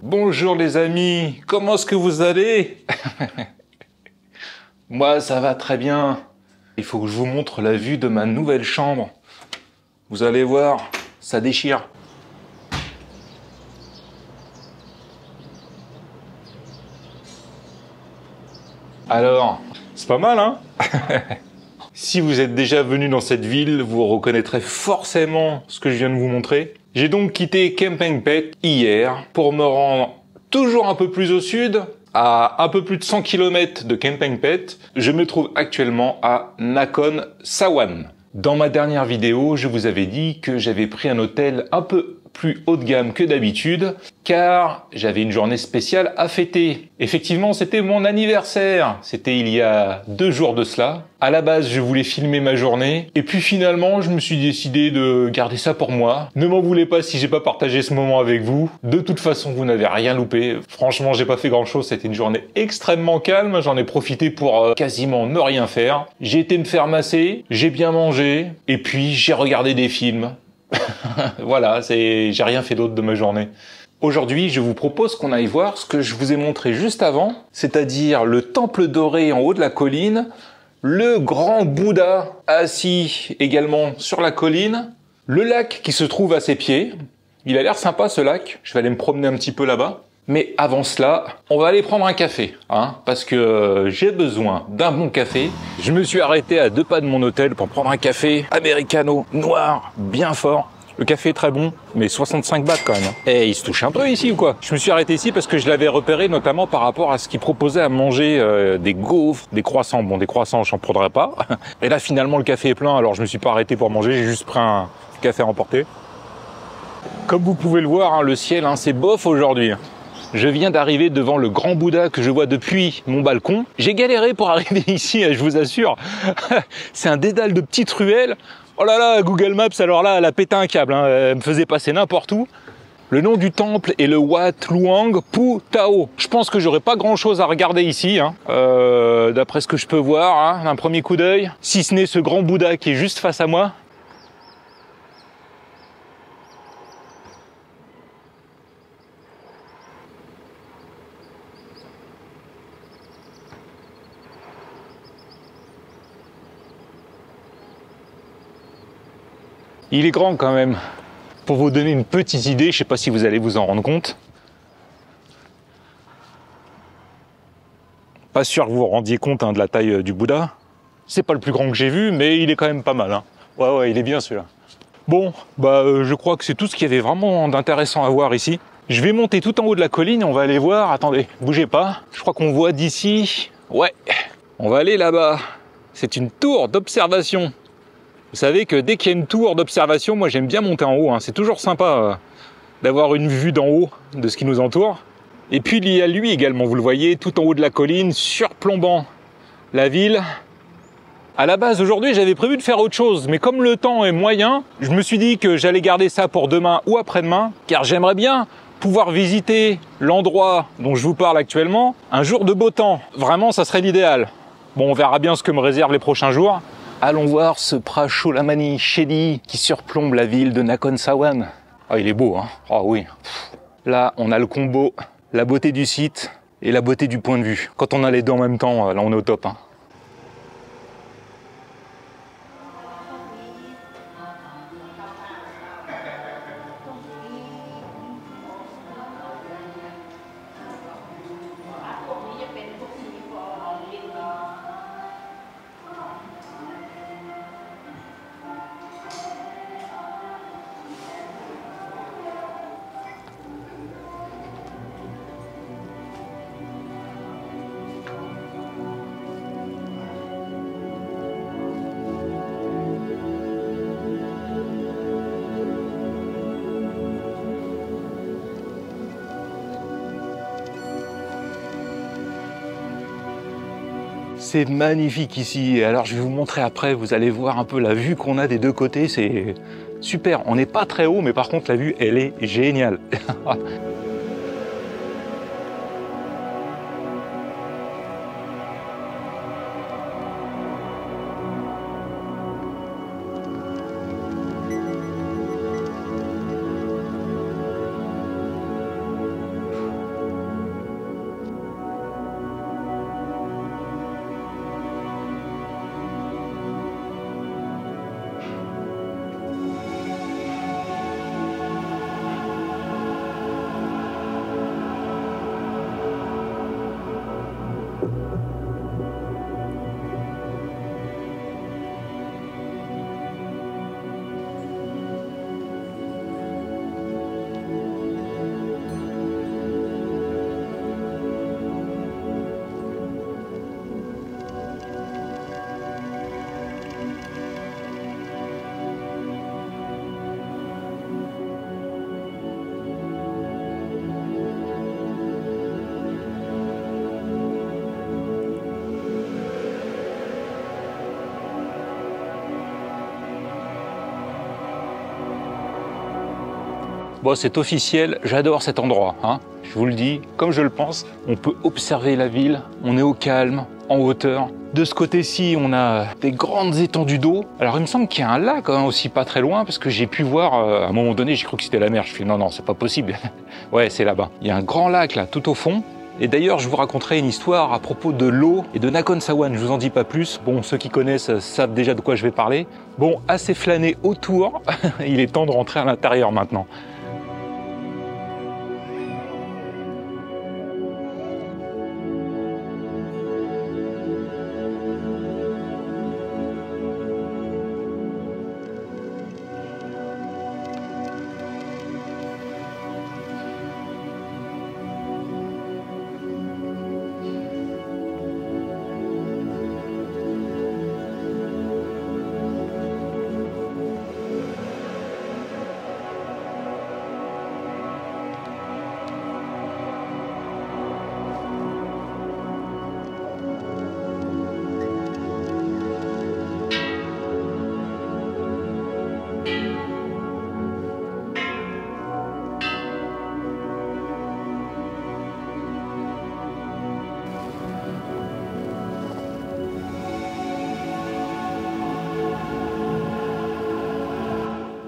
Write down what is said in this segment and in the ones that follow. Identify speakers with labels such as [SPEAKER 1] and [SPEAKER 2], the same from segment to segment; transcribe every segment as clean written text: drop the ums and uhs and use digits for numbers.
[SPEAKER 1] Bonjour les amis, comment est-ce que vous allez? Moi ça va très bien. Il faut que je vous montre la vue de ma nouvelle chambre. Vous allez voir, ça déchire. Alors, c'est pas mal hein? Si vous êtes déjà venu dans cette ville, vous reconnaîtrez forcément ce que je viens de vous montrer. J'ai donc quitté Camping Pet hier pour me rendre toujours un peu plus au sud, à un peu plus de 100 km de Camping Pet. Je me trouve actuellement à Nakhon Sawan. Dans ma dernière vidéo, je vous avais dit que j'avais pris un hôtel un peu plus haut de gamme que d'habitude, car j'avais une journée spéciale à fêter. Effectivement, c'était mon anniversaire. C'était il y a 2 jours de cela. À la base, je voulais filmer ma journée, et puis finalement, je me suis décidé de garder ça pour moi. Ne m'en voulez pas si j'ai pas partagé ce moment avec vous. De toute façon, vous n'avez rien loupé. Franchement, j'ai pas fait grand chose. C'était une journée extrêmement calme. J'en ai profité pour quasiment ne rien faire. J'ai été me faire masser, j'ai bien mangé, et puis j'ai regardé des films. Voilà, j'ai rien fait d'autre de ma journée. Aujourd'hui, je vous propose qu'on aille voir ce que je vous ai montré juste avant, c'est-à-dire le temple doré en haut de la colline, le grand Bouddha assis également sur la colline, le lac qui se trouve à ses pieds. Il a l'air sympa ce lac, je vais aller me promener un petit peu là-bas. Mais avant cela, on va aller prendre un café, hein, parce que j'ai besoin d'un bon café. Je me suis arrêté à 2 pas de mon hôtel pour prendre un café americano noir, bien fort. Le café est très bon, mais 65 bahts quand même. Et il se touche un peu ici ou quoi? Je me suis arrêté ici parce que je l'avais repéré notamment par rapport à ce qu'il proposait à manger, des gaufres, des croissants. Bon, des croissants, j'en prendrai pas. Et là, finalement, le café est plein, alors je me suis pas arrêté pour manger, j'ai juste pris un café à emporter. Comme vous pouvez le voir, hein, le ciel, hein, c'est bof aujourd'hui. Je viens d'arriver devant le grand Bouddha que je vois depuis mon balcon. J'ai galéré pour arriver ici, je vous assure. C'est un dédale de petites ruelles. Oh là là, Google Maps, alors là, elle a pété un câble, hein. Elle me faisait passer n'importe où. Le nom du temple est le Wat Luang Pu Tao. Je pense que j'aurai pas grand chose à regarder ici, hein. D'après ce que je peux voir, hein, d'un premier coup d'œil. Si ce n'est ce grand Bouddha qui est juste face à moi. Il est grand quand même. Pour vous donner une petite idée, je ne sais pas si vous allez vous en rendre compte. Pas sûr que vous vous rendiez compte hein, de la taille du Bouddha. C'est pas le plus grand que j'ai vu, mais il est quand même pas mal. Hein. Ouais, il est bien celui-là. Bon, je crois que c'est tout ce qu'il y avait vraiment d'intéressant à voir ici. Je vais monter tout en haut de la colline, on va aller voir. Attendez, bougez pas. Je crois qu'on voit d'ici. Ouais, on va aller là-bas. C'est une tour d'observation. Vous savez que dès qu'il y a une tour d'observation, moi j'aime bien monter en haut, hein. C'est toujours sympa d'avoir une vue d'en haut de ce qui nous entoure. Et puis il y a lui également, vous le voyez, tout en haut de la colline, surplombant la ville. À la base, aujourd'hui, j'avais prévu de faire autre chose, mais comme le temps est moyen, je me suis dit que j'allais garder ça pour demain ou après-demain, car j'aimerais bien pouvoir visiter l'endroit dont je vous parle actuellement un jour de beau temps. Vraiment, ça serait l'idéal. Bon, on verra bien ce que me réservent les prochains jours. Allons voir ce Prachulamani Shedi qui surplombe la ville de Nakhon Sawan. Ah, il est beau, hein? Ah oui. Là, on a le combo, la beauté du site et la beauté du point de vue. Quand on a les deux en même temps, là, on est au top, hein. C'est magnifique ici, et alors je vais vous montrer après, vous allez voir un peu la vue qu'on a des deux côtés, c'est super. On n'est pas très haut, mais par contre la vue, elle est géniale. Bon, c'est officiel, j'adore cet endroit, hein. Je vous le dis, comme je le pense, on peut observer la ville, on est au calme, en hauteur. De ce côté-ci, on a des grandes étendues d'eau. Alors, il me semble qu'il y a un lac hein, aussi pas très loin, parce que j'ai pu voir, à un moment donné, j'ai cru que c'était la mer. Je fais non, non, c'est pas possible. Ouais, c'est là-bas. Il y a un grand lac là, tout au fond. Et d'ailleurs, je vous raconterai une histoire à propos de l'eau et de Nakhon Sawan. Je vous en dis pas plus. Bon, ceux qui connaissent savent déjà de quoi je vais parler. Bon, assez flâné autour. Il est temps de rentrer à l'intérieur maintenant.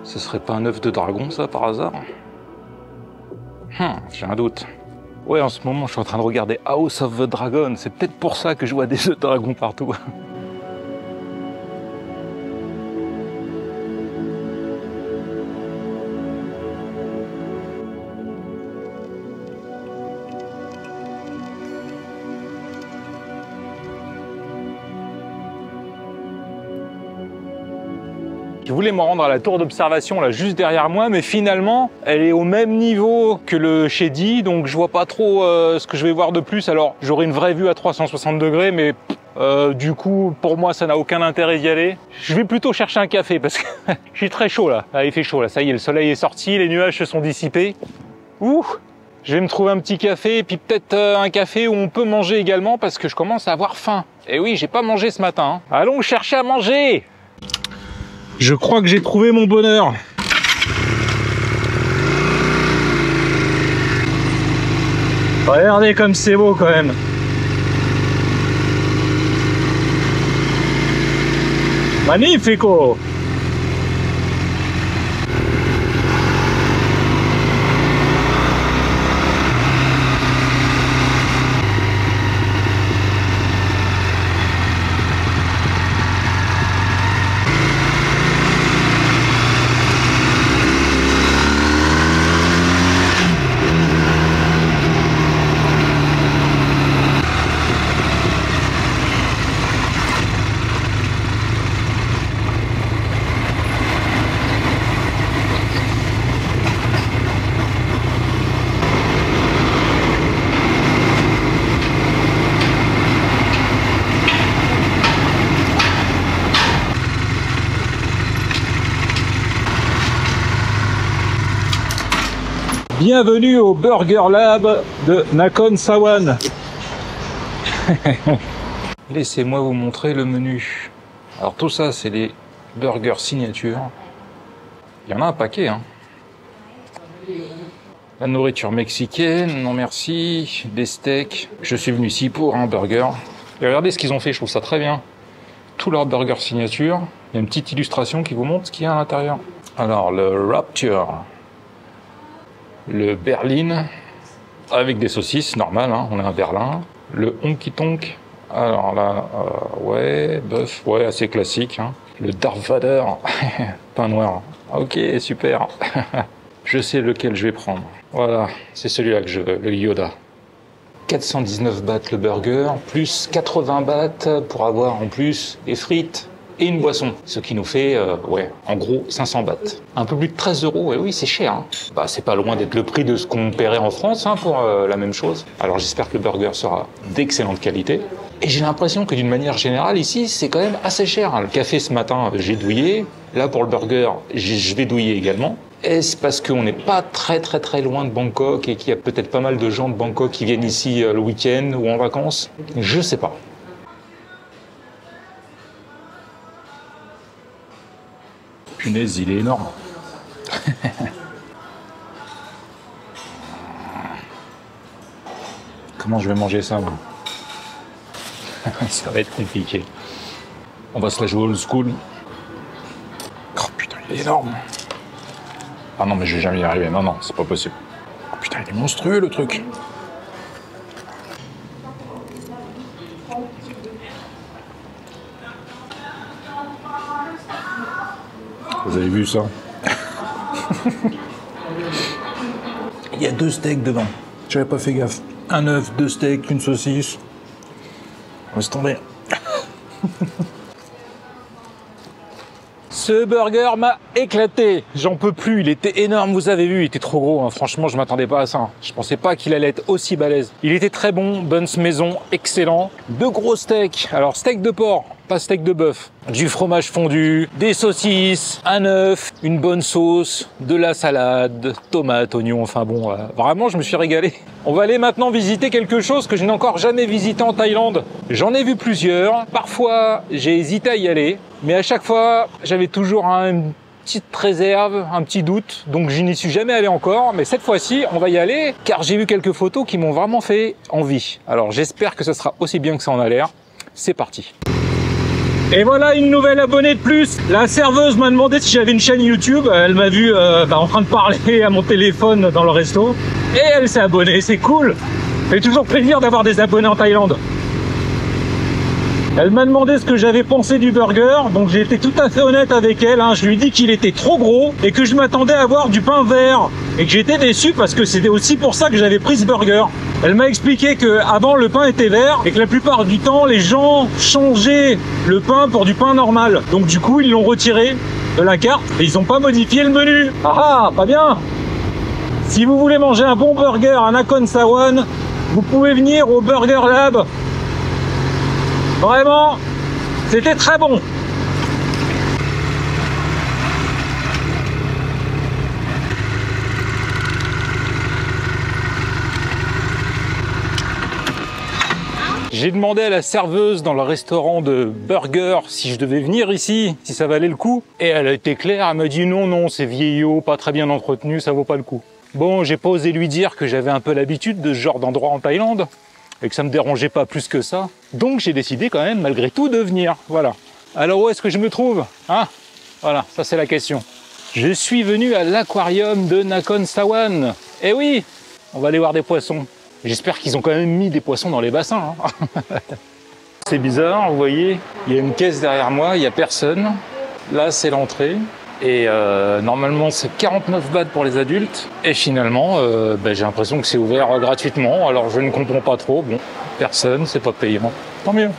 [SPEAKER 1] Ce serait pas un œuf de dragon, ça, par hasard? J'ai un doute. Ouais, en ce moment, je suis en train de regarder House of the Dragon. C'est peut-être pour ça que je vois des œufs de dragon partout. Je voulais me rendre à la tour d'observation là juste derrière moi, mais finalement elle est au même niveau que le Shady, donc je vois pas trop ce que je vais voir de plus. Alors j'aurai une vraie vue à 360 degrés, mais du coup pour moi ça n'a aucun intérêt d'y aller. Je vais plutôt chercher un café parce que je suis très chaud là. Ah, il fait chaud là, ça y est, le soleil est sorti, les nuages se sont dissipés. Ouh, je vais me trouver un petit café et puis peut-être un café où on peut manger également parce que je commence à avoir faim. Et oui, j'ai pas mangé ce matin. Hein. Allons chercher à manger. Je crois que j'ai trouvé mon bonheur. Regardez comme c'est beau quand même. Magnifico! Bienvenue au Burger Lab de Nakhon Sawan. Laissez-moi vous montrer le menu. Alors tout ça, c'est les burgers signature. Il y en a un paquet, hein. La nourriture mexicaine, non merci. Des steaks. Je suis venu ici pour un burger. Et regardez ce qu'ils ont fait, je trouve ça très bien. Tous leurs burgers signature. Il y a une petite illustration qui vous montre ce qu'il y a à l'intérieur. Alors, le Rapture. Le berline avec des saucisses, normal, hein, on est à Berlin. Le honky tonk, alors là, ouais, bœuf, ouais, assez classique. Hein. Le Darth Vader, pain noir. Ok, super. Je sais lequel je vais prendre. Voilà, c'est celui-là que je veux, le Yoda. 419 bahts le burger, plus 80 bahts pour avoir en plus des frites et une boisson, ce qui nous fait, ouais, en gros, 500 bahts. Un peu plus de 13 €, et oui, c'est cher. Hein. Bah, c'est pas loin d'être le prix de ce qu'on paierait en France hein, pour la même chose. Alors j'espère que le burger sera d'excellente qualité. Et j'ai l'impression que d'une manière générale, ici, c'est quand même assez cher. Hein. Le café ce matin, j'ai douillé. Là, pour le burger, je vais douiller également. Est-ce parce qu'on n'est pas très loin de Bangkok et qu'il y a peut-être pas mal de gens de Bangkok qui viennent ici le week-end ou en vacances? Je sais pas. Punaise, il est énorme. comment je vais manger ça, moi. Ça va être compliqué. On va se la jouer old school. Oh putain, il est énorme. Ah non, mais je vais jamais y arriver. Non, non, c'est pas possible. Oh putain, il est monstrueux, le truc. Vous avez vu ça? Il y a 2 steaks devant. J'avais pas fait gaffe. Un œuf, 2 steaks, une saucisse. Laisse tomber. Ce burger m'a éclaté. J'en peux plus. Il était énorme, vous avez vu. Il était trop gros. Hein. Franchement, je m'attendais pas à ça. Je pensais pas qu'il allait être aussi balèze. Il était très bon. Buns maison, excellent. 2 gros steaks. Alors, steak de porc, pas steak de bœuf. Du fromage fondu, des saucisses, un œuf, une bonne sauce, de la salade, tomates, oignons. Enfin bon, vraiment, je me suis régalé. On va aller maintenant visiter quelque chose que je n'ai encore jamais visité en Thaïlande. J'en ai vu plusieurs. Parfois, j'ai hésité à y aller. Mais à chaque fois, j'avais toujours une petite réserve, un petit doute. Donc, je n'y suis jamais allé encore. Mais cette fois-ci, on va y aller car j'ai vu quelques photos qui m'ont vraiment fait envie. Alors, j'espère que ce sera aussi bien que ça en a l'air. C'est parti. Et voilà une nouvelle abonnée de plus. La serveuse m'a demandé si j'avais une chaîne YouTube. Elle m'a vu en train de parler à mon téléphone dans le resto. Et elle s'est abonnée, c'est cool. Ça fait toujours plaisir d'avoir des abonnés en Thaïlande. Elle m'a demandé ce que j'avais pensé du burger, donc j'ai été tout à fait honnête avec elle. Hein. Je lui ai dit qu'il était trop gros et que je m'attendais à avoir du pain vert. Et que j'étais déçu parce que c'était aussi pour ça que j'avais pris ce burger. Elle m'a expliqué que avant le pain était vert et que la plupart du temps les gens changeaient le pain pour du pain normal. Donc du coup ils l'ont retiré de la carte et ils n'ont pas modifié le menu. Ah, pas bien. Si vous voulez manger un bon burger à Nakhon Sawan, vous pouvez venir au Burger Lab. Vraiment, c'était très bon. J'ai demandé à la serveuse dans le restaurant de burger si je devais venir ici, si ça valait le coup. Et elle a été claire, elle m'a dit non, non, c'est vieillot, pas très bien entretenu, ça vaut pas le coup. Bon, j'ai pas osé lui dire que j'avais un peu l'habitude de ce genre d'endroit en Thaïlande et que ça me dérangeait pas plus que ça. Donc j'ai décidé quand même, malgré tout, de venir. Voilà. Alors où est-ce que je me trouve? Hein? Voilà, ça c'est la question. Je suis venu à l'aquarium de Nakhon Sawan. Eh oui, on va aller voir des poissons. J'espère qu'ils ont quand même mis des poissons dans les bassins. Hein. C'est bizarre, vous voyez, il y a une caisse derrière moi, il n'y a personne. Là, c'est l'entrée. Et normalement, c'est 49 bahts pour les adultes. Et finalement, j'ai l'impression que c'est ouvert gratuitement. Alors, je ne comprends pas trop. Bon, personne, c'est pas payant. Tant mieux.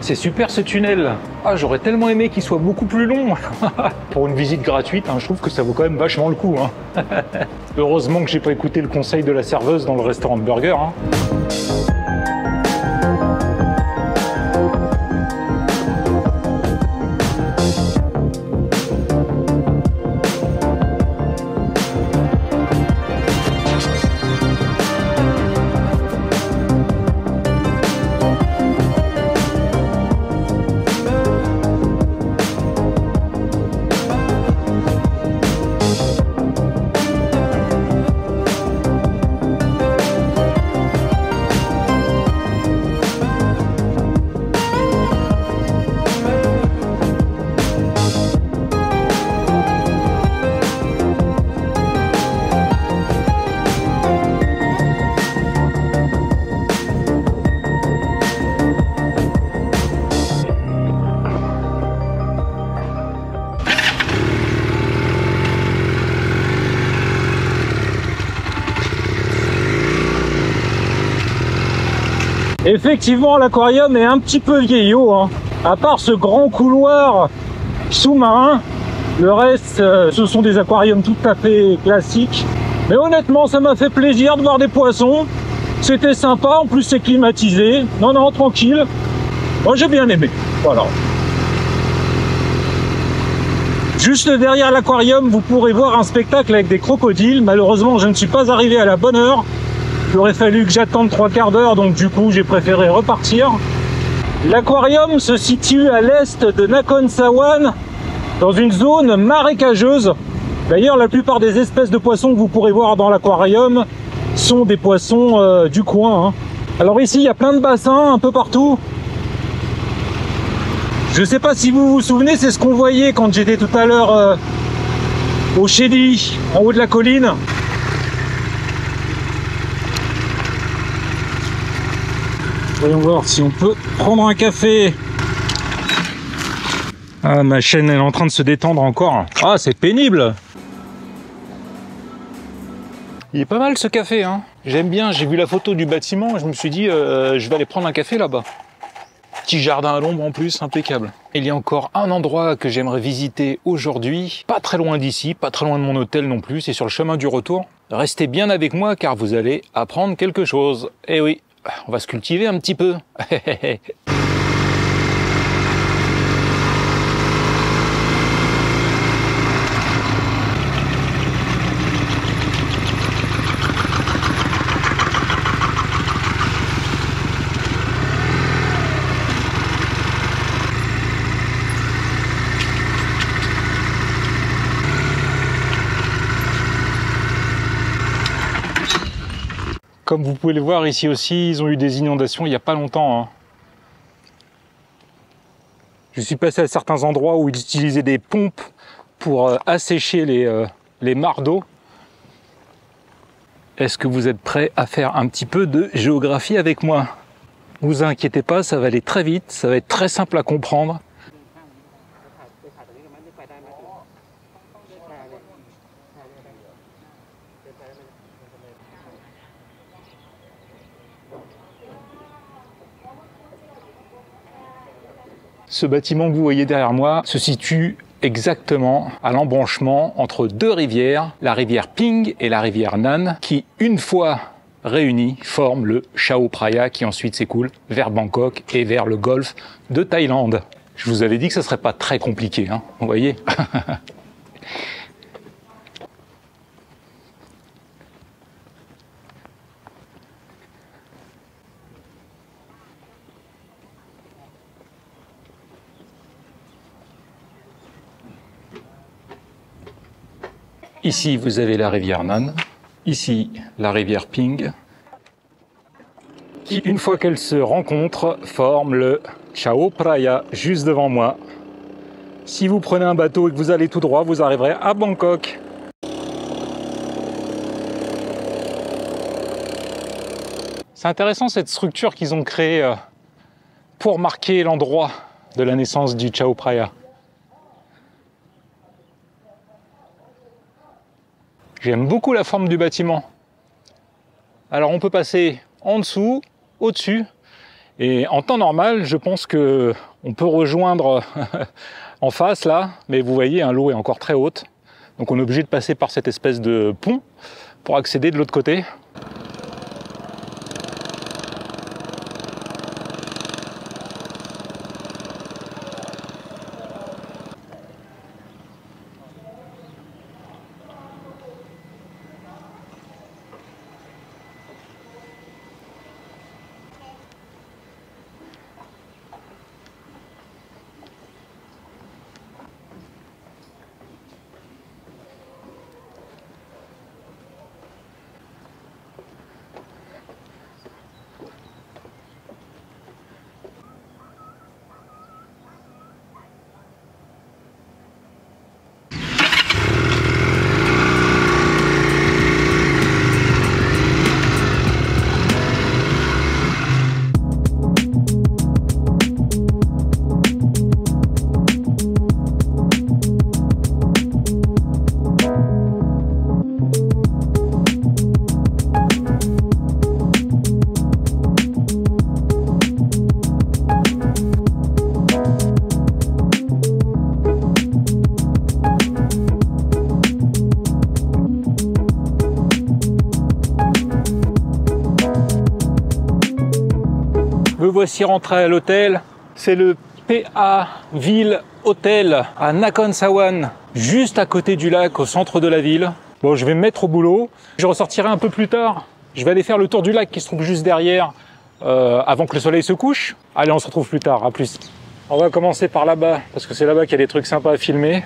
[SPEAKER 1] C'est super ce tunnel. Ah, j'aurais tellement aimé qu'il soit beaucoup plus long. Pour une visite gratuite, hein, je trouve que ça vaut quand même vachement le coup. Hein. Heureusement que j'ai pas écouté le conseil de la serveuse dans le restaurant de burger. Hein. Effectivement, l'aquarium est un petit peu vieillot, hein. À part ce grand couloir sous-marin, le reste, ce sont des aquariums tout à fait classiques. Mais honnêtement, ça m'a fait plaisir de voir des poissons. C'était sympa, en plus c'est climatisé. Non, non, tranquille. Moi, j'ai bien aimé. Voilà. Juste derrière l'aquarium, vous pourrez voir un spectacle avec des crocodiles. Malheureusement, je ne suis pas arrivé à la bonne heure. Il aurait fallu que j'attende 3/4 d'heure, donc du coup j'ai préféré repartir. L'aquarium se situe à l'est de Nakhon Sawan, dans une zone marécageuse. D'ailleurs, la plupart des espèces de poissons que vous pourrez voir dans l'aquarium sont des poissons du coin. Hein. Alors ici, il y a plein de bassins un peu partout. Je ne sais pas si vous vous souvenez, c'est ce qu'on voyait quand j'étais tout à l'heure au Chéli, en haut de la colline. Voyons voir si on peut prendre un café. Ah, ma chaîne elle est en train de se détendre encore. Ah, c'est pénible. Il est pas mal ce café, hein. J'aime bien, j'ai vu la photo du bâtiment et je me suis dit, je vais aller prendre un café là-bas. Petit jardin à l'ombre en plus, impeccable. Il y a encore un endroit que j'aimerais visiter aujourd'hui, pas très loin d'ici, pas très loin de mon hôtel non plus, c'est sur le chemin du retour. Restez bien avec moi car vous allez apprendre quelque chose. Eh oui. On va se cultiver un petit peu. Comme vous pouvez le voir ici aussi, ils ont eu des inondations il n'y a pas longtemps. Hein. Je suis passé à certains endroits où ils utilisaient des pompes pour assécher les mares d'eau. Est-ce que vous êtes prêts à faire un petit peu de géographie avec moi? Ne vous inquiétez pas, ça va aller très vite, ça va être très simple à comprendre. Ce bâtiment que vous voyez derrière moi se situe exactement à l'embranchement entre deux rivières, la rivière Ping et la rivière Nan, qui, une fois réunies, forment le Chao Phraya qui ensuite s'écoule vers Bangkok et vers le golfe de Thaïlande. Je vous avais dit que ça serait pas très compliqué, hein, vous voyez. Ici, vous avez la rivière Nan, ici, la rivière Ping, qui, une fois qu'elles se rencontrent, forment le Chao Phraya, juste devant moi. Si vous prenez un bateau et que vous allez tout droit, vous arriverez à Bangkok. C'est intéressant cette structure qu'ils ont créée pour marquer l'endroit de la naissance du Chao Phraya. J'aime beaucoup la forme du bâtiment. Alors on peut passer en dessous, au-dessus,
[SPEAKER 2] Et en temps normal, je pense que on peut rejoindre en face là, mais vous voyez, hein, l'eau est encore très haute. Donc on est obligé de passer par cette espèce de pont pour accéder de l'autre côté. Me voici rentré à l'hôtel. C'est le PA Ville Hôtel à Nakhon Sawan, juste à côté du lac, au centre de la ville. Bon, je vais me mettre au boulot. Je ressortirai un peu plus tard. Je vais aller faire le tour du lac qui se trouve juste derrière, avant que le soleil se couche. Allez, on se retrouve plus tard. À plus. On va commencer par là-bas, parce que c'est là-bas qu'il y a des trucs sympas à filmer.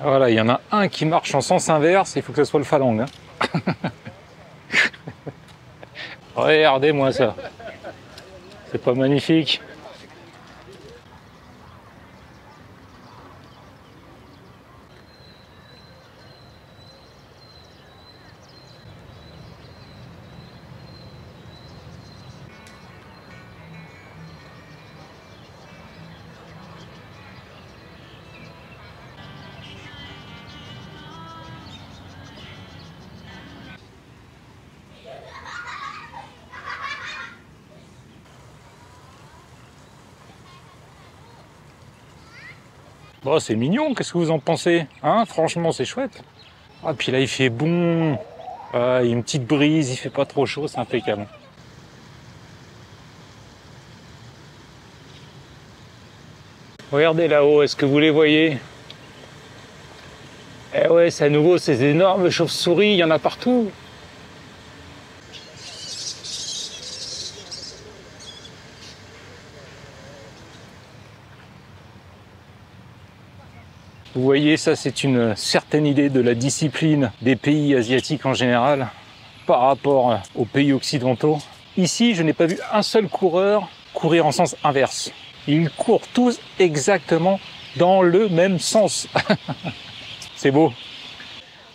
[SPEAKER 2] Voilà, il y en a un qui marche en sens inverse. Il faut que ce soit le phalangue. Hein. Regardez-moi ça. C'est pas magnifique? Bon, c'est mignon, qu'est-ce que vous en pensez? Hein, franchement, c'est chouette. Ah, puis là, il fait bon. Ah, il y a une petite brise, il fait pas trop chaud, c'est impeccable. Regardez là-haut, est-ce que vous les voyez? Eh ouais, c'est à nouveau ces énormes chauves-souris, il y en a partout. Vous voyez, ça c'est une certaine idée de la discipline des pays asiatiques en général par rapport aux pays occidentaux. Ici, je n'ai pas vu un seul coureur courir en sens inverse. Ils courent tous exactement dans le même sens. C'est beau.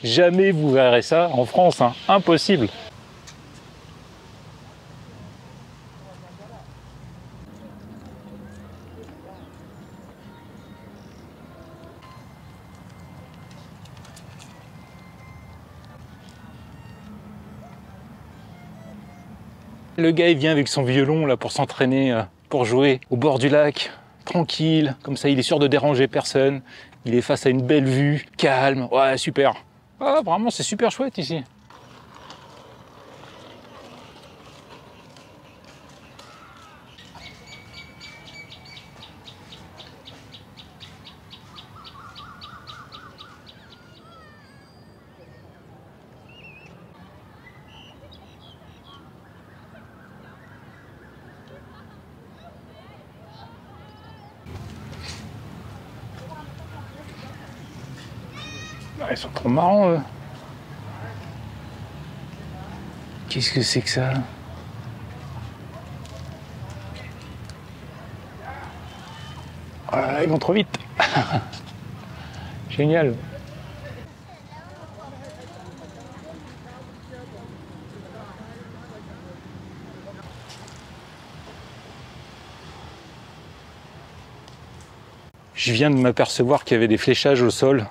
[SPEAKER 2] Jamais vous verrez ça en France, hein. Impossible. Le gars, il vient avec son violon là pour s'entraîner, pour jouer au bord du lac, tranquille, comme ça il est sûr de déranger personne. Il est face à une belle vue, calme, ouais, super. Ah, vraiment, c'est super chouette ici. Ils sont trop marrants, eux. Qu'est-ce que c'est que ça? Ah, ils vont trop vite. Génial. Je viens de m'apercevoir qu'il y avait des fléchages au sol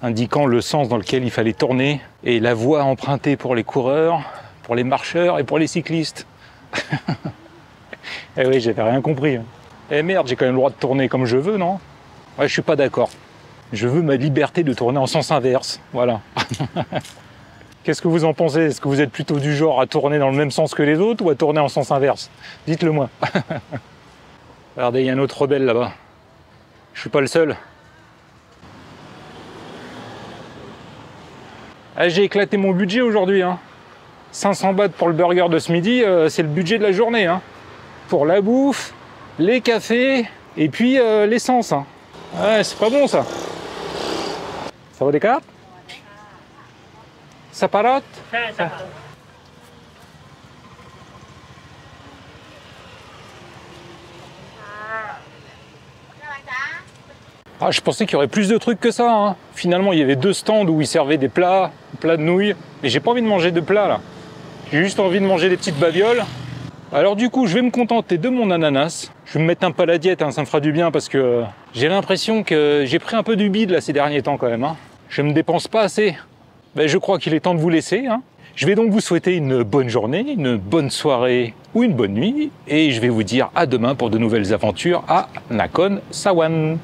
[SPEAKER 2] indiquant le sens dans lequel il fallait tourner et la voie empruntée pour les coureurs pour les marcheurs et pour les cyclistes. Eh oui, j'avais rien compris. Eh merde, j'ai quand même le droit de tourner comme je veux, non? Ouais, je suis pas d'accord. Je veux ma liberté de tourner en sens inverse, voilà. Qu'est-ce que vous en pensez? Est-ce que vous êtes plutôt du genre à tourner dans le même sens que les autres ou à tourner en sens inverse? Dites-le moi. Regardez, il y a un autre rebelle là-bas. Je suis pas le seul. Ah, j'ai éclaté mon budget aujourd'hui. 500 bahts pour le burger de ce midi, c'est le budget de la journée. Pour la bouffe, les cafés et puis l'essence. Ouais, c'est pas bon ça. Ça va des cartes? Ça parote? Ah, je pensais qu'il y aurait plus de trucs que ça. Finalement, il y avait 2 stands où ils servaient des plats de nouilles. Et j'ai pas envie de manger de plats là. J'ai juste envie de manger des petites babioles. Alors du coup, je vais me contenter de mon ananas. Je vais me mettre un peu à la diète, ça me fera du bien parce que j'ai l'impression que j'ai pris un peu du bide là ces derniers temps quand même. Je ne me dépense pas assez. Ben, je crois qu'il est temps de vous laisser. Je vais donc vous souhaiter une bonne journée, une bonne soirée ou une bonne nuit. Et je vais vous dire à demain pour de nouvelles aventures à Nakhon Sawan.